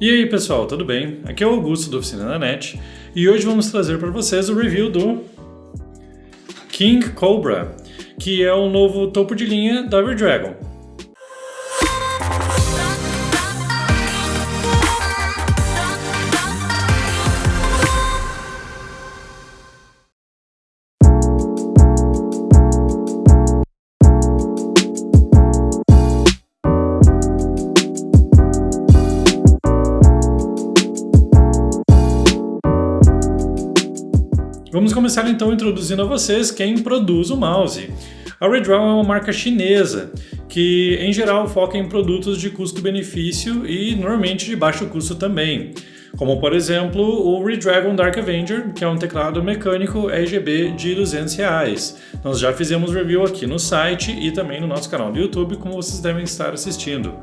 E aí pessoal, tudo bem? Aqui é o Augusto do Oficina da NET e hoje vamos trazer para vocês o review do King Cobra, que é o novo topo de linha da Redragon. Vamos começar então introduzindo a vocês quem produz o mouse. A Redragon é uma marca chinesa que, em geral, foca em produtos de custo-benefício e normalmente de baixo custo também, como por exemplo o Redragon Dark Avenger, que é um teclado mecânico RGB de R$200. Nós já fizemos review aqui no site e também no nosso canal do YouTube, como vocês devem estar assistindo.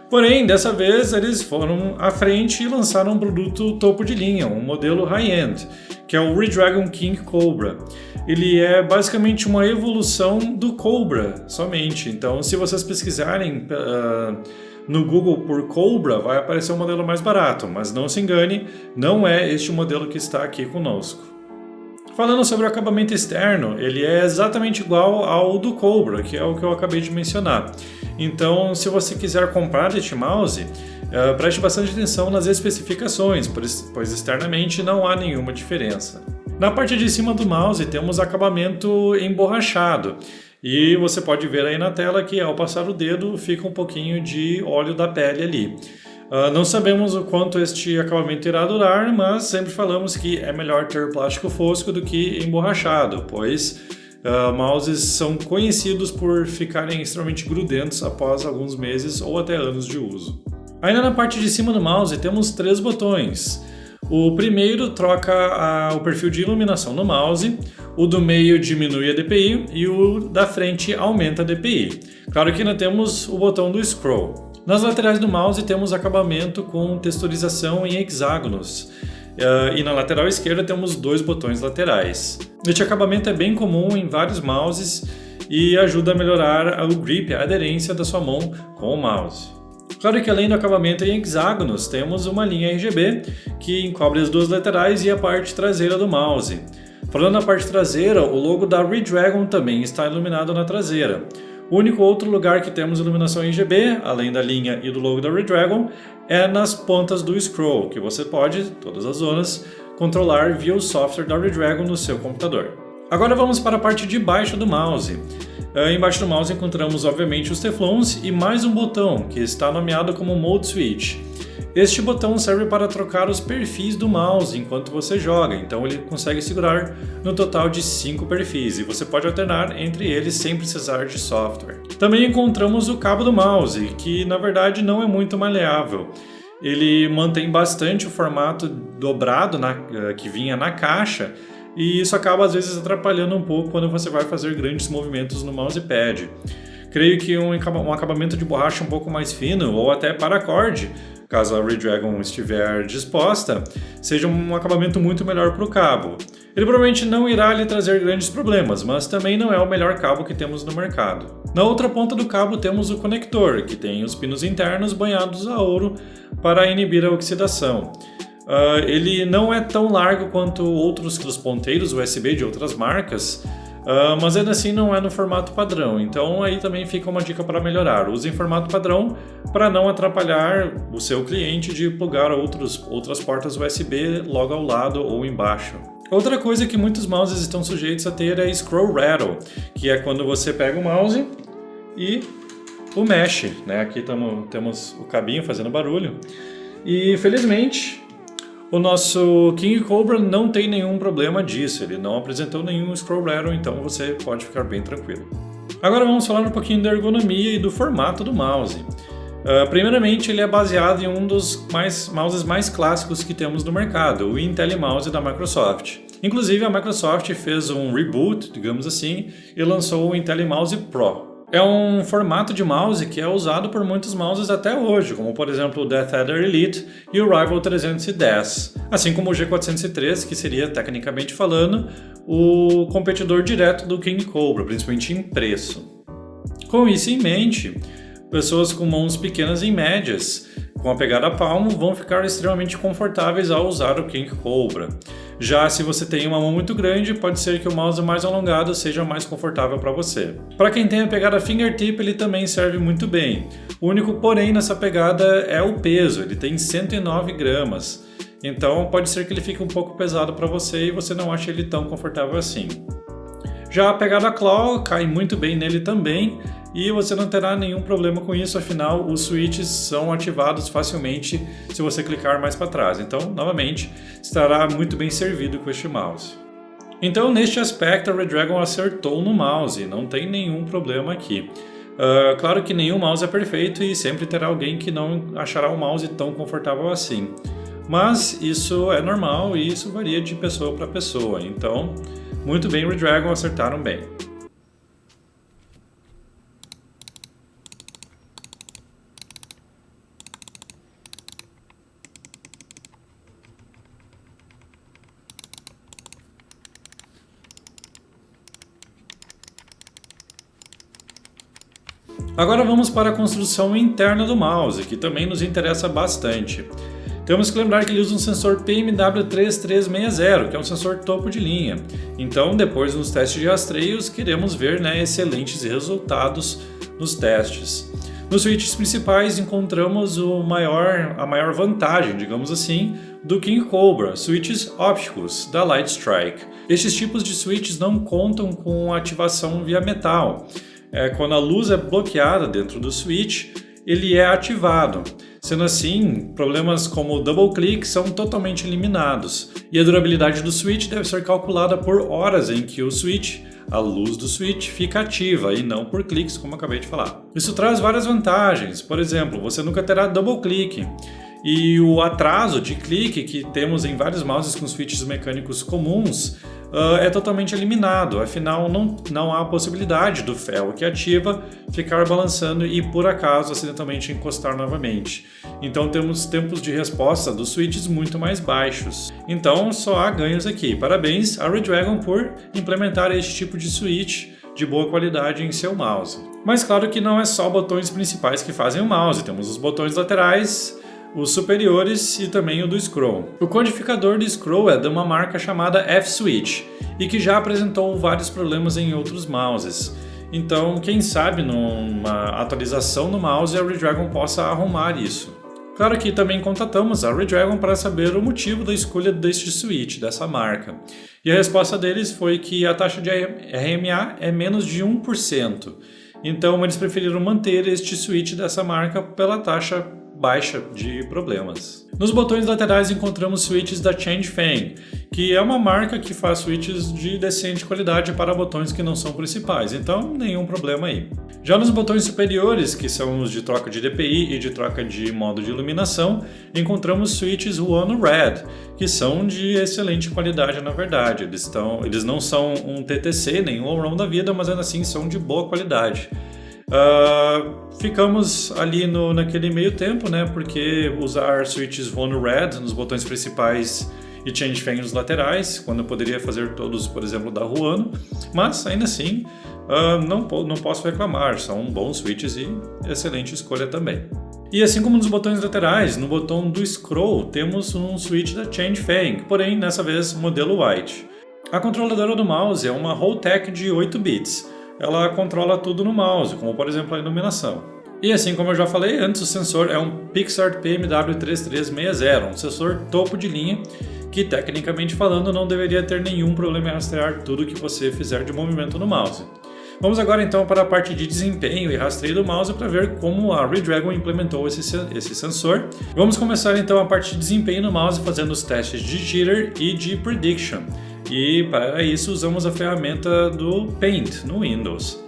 Porém, dessa vez eles foram à frente e lançaram um produto topo de linha, um modelo high-end, que é o Redragon King Cobra. Ele é basicamente uma evolução do Cobra somente, então se vocês pesquisarem no Google por Cobra, vai aparecer um modelo mais barato, mas não se engane, não é este modelo que está aqui conosco. Falando sobre o acabamento externo, ele é exatamente igual ao do Cobra, que é o que eu acabei de mencionar. Então, se você quiser comprar este mouse, preste bastante atenção nas especificações, pois externamente não há nenhuma diferença. Na parte de cima do mouse temos acabamento emborrachado, e você pode ver aí na tela que ao passar o dedo fica um pouquinho de óleo da pele ali. Não sabemos o quanto este acabamento irá durar, mas sempre falamos que é melhor ter plástico fosco do que emborrachado, pois mouses são conhecidos por ficarem extremamente grudentos após alguns meses ou até anos de uso. Ainda na parte de cima do mouse temos 3 botões. O primeiro troca o perfil de iluminação no mouse, o do meio diminui a DPI e o da frente aumenta a DPI. Claro que ainda temos o botão do scroll. Nas laterais do mouse temos acabamento com texturização em hexágonos. E na lateral esquerda temos 2 botões laterais. Este acabamento é bem comum em vários mouses e ajuda a melhorar o grip, a aderência da sua mão com o mouse. Claro que além do acabamento em hexágonos, temos uma linha RGB que encobre as 2 laterais e a parte traseira do mouse. Falando na parte traseira, o logo da Redragon também está iluminado na traseira. O único outro lugar que temos iluminação RGB, além da linha e do logo da Redragon, é nas pontas do scroll, que você pode, todas as zonas, controlar via o software da Redragon no seu computador. Agora vamos para a parte de baixo do mouse. Embaixo do mouse encontramos obviamente os teflons e mais um botão, que está nomeado como Mode Switch. Este botão serve para trocar os perfis do mouse enquanto você joga, então ele consegue segurar no total de 5 perfis e você pode alternar entre eles sem precisar de software. Também encontramos o cabo do mouse, que na verdade não é muito maleável. Ele mantém bastante o formato dobrado que vinha na caixa e isso acaba às vezes atrapalhando um pouco quando você vai fazer grandes movimentos no mousepad. Creio que um acabamento de borracha um pouco mais fino ou até paracorde, caso a Redragon estiver disposta, seja um acabamento muito melhor para o cabo. Ele provavelmente não irá lhe trazer grandes problemas, mas também não é o melhor cabo que temos no mercado. Na outra ponta do cabo temos o conector, que tem os pinos internos banhados a ouro para inibir a oxidação. Ele não é tão largo quanto outros ponteiros USB de outras marcas, mas ainda assim não é no formato padrão, então aí também fica uma dica para melhorar. Use em formato padrão para não atrapalhar o seu cliente de plugar outras portas USB logo ao lado ou embaixo. Outra coisa que muitos mouses estão sujeitos a ter é scroll rattle, que é quando você pega o mouse e o mexe, né? Aqui temos o cabinho fazendo barulho e felizmente o nosso King Cobra não tem nenhum problema disso, ele não apresentou nenhum scroll rattle, então você pode ficar bem tranquilo. Agora vamos falar um pouquinho da ergonomia e do formato do mouse. Primeiramente, ele é baseado em um dos mouses mais clássicos que temos no mercado, o IntelliMouse da Microsoft. Inclusive, a Microsoft fez um reboot, digamos assim, e lançou o IntelliMouse Pro. É um formato de mouse que é usado por muitos mouses até hoje, como por exemplo o Death Adder Elite e o Rival 310, assim como o G403, que seria, tecnicamente falando, o competidor direto do King Cobra, principalmente em preço. Com isso em mente, Pessoas com mãos pequenas e médias, com a pegada palmo, vão ficar extremamente confortáveis ao usar o King Cobra. Já se você tem uma mão muito grande, pode ser que o mouse mais alongado seja mais confortável para você. Para quem tem a pegada fingertip, ele também serve muito bem. O único porém nessa pegada é o peso, ele tem 109 gramas. Então pode ser que ele fique um pouco pesado para você e você não ache ele tão confortável assim. Já a pegada claw cai muito bem nele também e você não terá nenhum problema com isso, afinal os switches são ativados facilmente se você clicar mais para trás. Então, novamente, estará muito bem servido com este mouse. Então, neste aspecto, a Redragon acertou no mouse, não tem nenhum problema aqui. Claro que nenhum mouse é perfeito e sempre terá alguém que não achará o mouse tão confortável assim. Mas isso é normal e isso varia de pessoa para pessoa, então muito bem, Redragon, acertaram bem. Agora vamos para a construção interna do mouse, que também nos interessa bastante. Temos que lembrar que ele usa um sensor PMW3360, que é um sensor topo de linha. Então, depois nos testes de rastreios, queremos ver excelentes resultados nos testes. Nos switches principais encontramos a maior vantagem, digamos assim, do King Cobra, switches ópticos da Lightstrike. Estes tipos de switches não contam com ativação via metal. Quando a luz é bloqueada dentro do switch, ele é ativado. Sendo assim, problemas como o double click são totalmente eliminados e a durabilidade do switch deve ser calculada por horas em que a luz do switch fica ativa e não por cliques, como eu acabei de falar. Isso traz várias vantagens, por exemplo, você nunca terá double click e o atraso de clique que temos em vários mouses com switches mecânicos comuns é totalmente eliminado, afinal não há a possibilidade do ferro que ativa ficar balançando e por acaso acidentalmente encostar novamente. Então temos tempos de resposta dos switches muito mais baixos. Então só há ganhos aqui. Parabéns à Redragon por implementar este tipo de switch de boa qualidade em seu mouse. Mas claro que não é só botões principais que fazem o mouse, temos os botões laterais, os superiores e também o do scroll. O codificador do scroll é de uma marca chamada F-Switch e que já apresentou vários problemas em outros mouses. Então, quem sabe numa atualização no mouse a Redragon possa arrumar isso. Claro que também contatamos a Redragon para saber o motivo da escolha deste switch, dessa marca. E a resposta deles foi que a taxa de RMA é menos de 1%. Então eles preferiram manter este switch dessa marca pela taxa baixa de problemas. Nos botões laterais encontramos switches da Changfeng, que é uma marca que faz switches de decente qualidade para botões que não são principais, então nenhum problema aí. Já nos botões superiores, que são os de troca de DPI e de troca de modo de iluminação, encontramos switches Huano Red, que são de excelente qualidade na verdade. Eles não são um TTC, nem um all-round da vida, mas ainda assim são de boa qualidade. Ficamos ali naquele meio tempo, porque usar switches Huano Red nos botões principais e Changfeng nos laterais, quando eu poderia fazer todos, por exemplo, da Huano, mas ainda assim não posso reclamar, são bons switches e excelente escolha também. E assim como nos botões laterais, no botão do scroll temos um switch da Changfeng, porém dessa vez modelo White. A controladora do mouse é uma Holtec de 8 bits. Ela controla tudo no mouse, como por exemplo a iluminação. E assim como eu já falei antes, o sensor é um Pixart PMW3360, um sensor topo de linha que tecnicamente falando não deveria ter nenhum problema em rastrear tudo que você fizer de movimento no mouse. Vamos agora então para a parte de desempenho e rastreio do mouse para ver como a Redragon implementou esse sensor. Vamos começar então a parte de desempenho no mouse fazendo os testes de jitter e de prediction. E para isso usamos a ferramenta do Paint no Windows.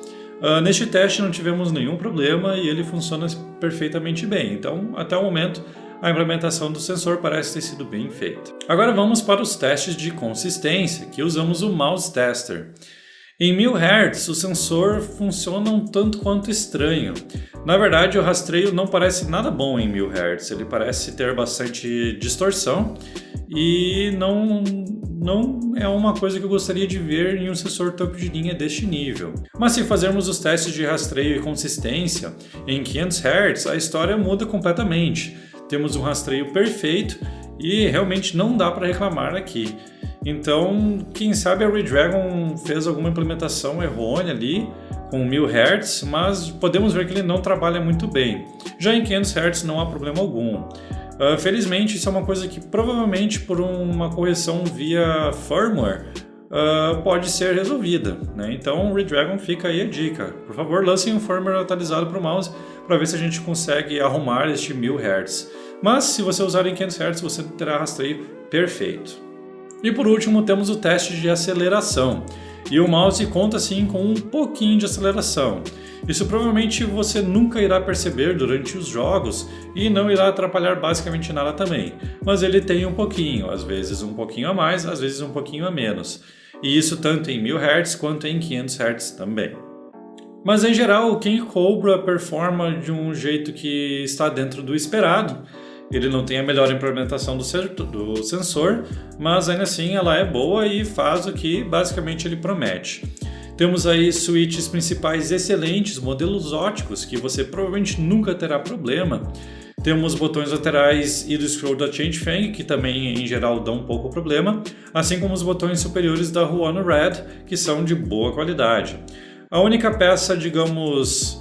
Neste teste não tivemos nenhum problema e ele funciona perfeitamente bem, então até o momento a implementação do sensor parece ter sido bem feita. Agora vamos para os testes de consistência, que usamos o Mouse Tester. Em 1000 Hz o sensor funciona um tanto quanto estranho. Na verdade o rastreio não parece nada bom em 1000 Hz, ele parece ter bastante distorção e não não é uma coisa que eu gostaria de ver em um sensor topo de linha deste nível. Mas se fazermos os testes de rastreio e consistência em 500 Hz, a história muda completamente. Temos um rastreio perfeito e realmente não dá para reclamar aqui. Então, quem sabe a Redragon fez alguma implementação errônea ali com 1000 Hz, mas podemos ver que ele não trabalha muito bem. Já em 500 Hz não há problema algum. Felizmente, isso é uma coisa que provavelmente por uma correção via firmware pode ser resolvida, né? Então, Redragon, fica aí a dica. Por favor, lancem um firmware atualizado para o mouse para ver se a gente consegue arrumar este 1000 Hz. Mas, se você usar em 500 Hz, você terá rastreio perfeito. E por último, temos o teste de aceleração. E o mouse conta sim com um pouquinho de aceleração. Isso provavelmente você nunca irá perceber durante os jogos e não irá atrapalhar basicamente nada também. Mas ele tem um pouquinho, às vezes um pouquinho a mais, às vezes um pouquinho a menos. E isso tanto em 1000 Hz quanto em 500 Hz também. Mas em geral, o King Cobra performa de um jeito que está dentro do esperado. Ele não tem a melhor implementação do sensor, mas ainda assim ela é boa e faz o que basicamente ele promete. Temos aí switches principais excelentes, modelos óticos, que você provavelmente nunca terá problema. Temos botões laterais e do scroll da Changfeng, que também em geral dão um pouco problema, assim como os botões superiores da Huono Red, que são de boa qualidade. A única peça, digamos,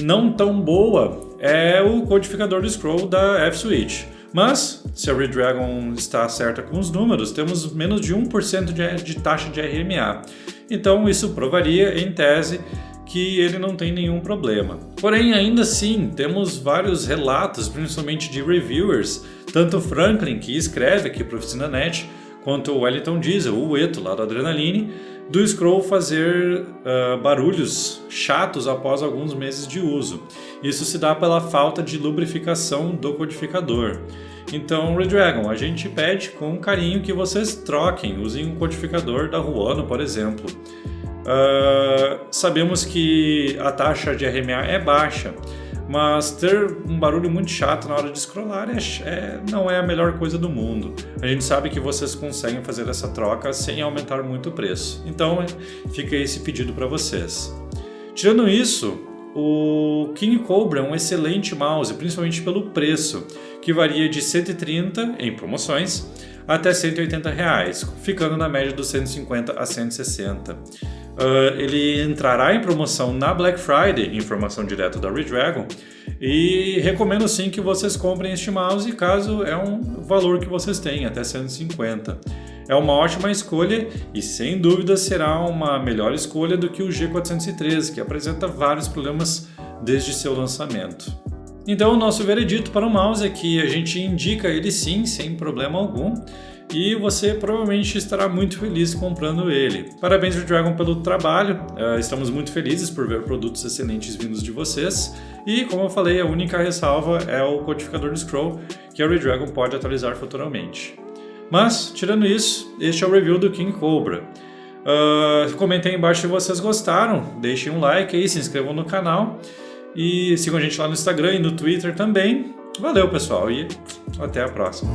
não tão boa é o codificador do scroll da F-Switch. Mas, se a Redragon está certa com os números, temos menos de 1% de taxa de RMA. Então isso provaria, em tese, que ele não tem nenhum problema. Porém, ainda assim, temos vários relatos, principalmente de reviewers, tanto o Franklin, que escreve aqui para a Oficina.net, quanto o Wellington Diesel, o Eto, lá do Adrenaline, do scroll fazer barulhos chatos após alguns meses de uso. Isso se dá pela falta de lubrificação do codificador. Então, Redragon, a gente pede com carinho que vocês troquem, usem um codificador da Huono, por exemplo. Sabemos que a taxa de RMA é baixa, mas ter um barulho muito chato na hora de scrollar não é a melhor coisa do mundo. A gente sabe que vocês conseguem fazer essa troca sem aumentar muito o preço. Então fica esse pedido para vocês. Tirando isso, o King Cobra é um excelente mouse, principalmente pelo preço, que varia de 130 em promoções até R$180, ficando na média dos 150 a 160. Ele entrará em promoção na Black Friday, informação direta da Redragon, e recomendo sim que vocês comprem este mouse caso é um valor que vocês têm, até 150. É uma ótima escolha e sem dúvida será uma melhor escolha do que o G413, que apresenta vários problemas desde seu lançamento. Então o nosso veredito para o mouse é que a gente indica ele sim, sem problema algum, e você provavelmente estará muito feliz comprando ele. Parabéns, Redragon, pelo trabalho, estamos muito felizes por ver produtos excelentes vindos de vocês, e como eu falei, a única ressalva é o codificador do scroll, que a Redragon pode atualizar futuramente. Mas, tirando isso, este é o review do King Cobra. Comentem aí embaixo se vocês gostaram, deixem um like aí, se inscrevam no canal, e sigam a gente lá no Instagram e no Twitter também. Valeu, pessoal, e até a próxima!